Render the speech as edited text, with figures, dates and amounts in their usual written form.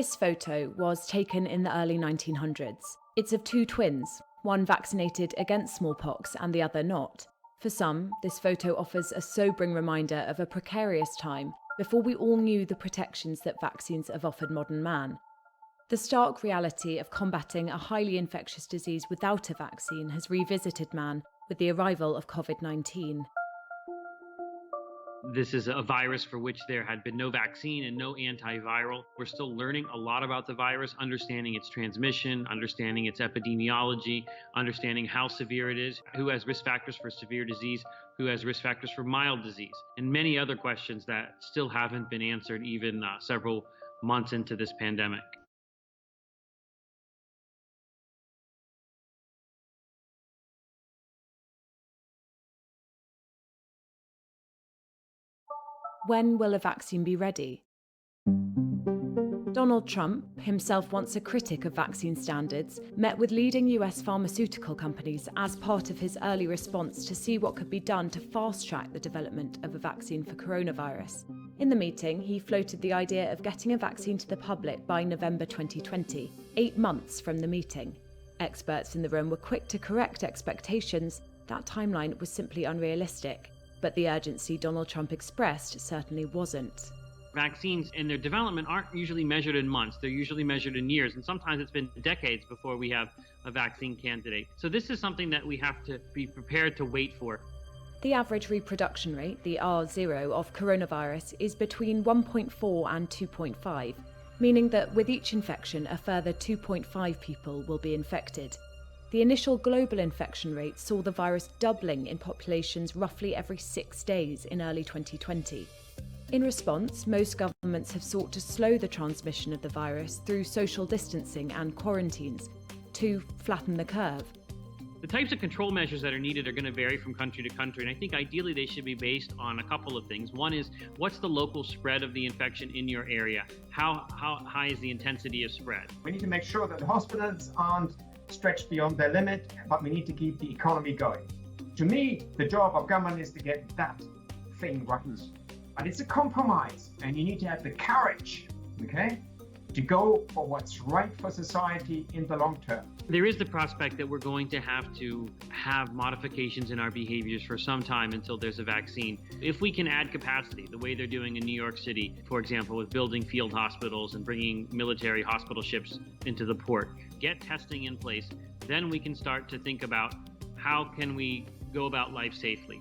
This photo was taken in the early 1900s. It's of two twins, one vaccinated against smallpox and the other not. For some, this photo offers a sobering reminder of a precarious time before we all knew the protections that vaccines have offered modern man. The stark reality of combating a highly infectious disease without a vaccine has revisited man with the arrival of COVID-19. This is a virus for which there had been no vaccine and no antiviral. We're still learning a lot about the virus, understanding its transmission, understanding its epidemiology, understanding how severe it is, who has risk factors for severe disease, who has risk factors for mild disease, and many other questions that still haven't been answered even several months into this pandemic. When will a vaccine be ready? Donald Trump, himself once a critic of vaccine standards, met with leading US pharmaceutical companies as part of his early response to see what could be done to fast-track the development of a vaccine for coronavirus. In the meeting, he floated the idea of getting a vaccine to the public by November 2020, 8 months from the meeting. Experts in the room were quick to correct expectations. That timeline was simply unrealistic. But the urgency Donald Trump expressed certainly wasn't. Vaccines in their development aren't usually measured in months. They're usually measured in years, and sometimes it's been decades before we have a vaccine candidate. So this is something that we have to be prepared to wait for. The average reproduction rate, the R0 of coronavirus, is between 1.4 and 2.5, meaning that with each infection, a further 2.5 people will be infected. The initial global infection rate saw the virus doubling in populations roughly every 6 days in early 2020. In response, most governments have sought to slow the transmission of the virus through social distancing and quarantines to flatten the curve. The types of control measures that are needed are going to vary from country to country, and I think ideally they should be based on a couple of things. One is, what's the local spread of the infection in your area? How high is the intensity of spread? We need to make sure that the hospitals aren't stretched beyond their limit, but we need to keep the economy going. To me, the job of government is to get that thing right. But it's a compromise, and you need to have the courage, to go for what's right for society in the long term. There is the prospect that we're going to have modifications in our behaviors for some time until there's a vaccine. If we can add capacity, the way they're doing in New York City, for example, with building field hospitals and bringing military hospital ships into the port, get testing in place, then we can start to think about how can we go about life safely.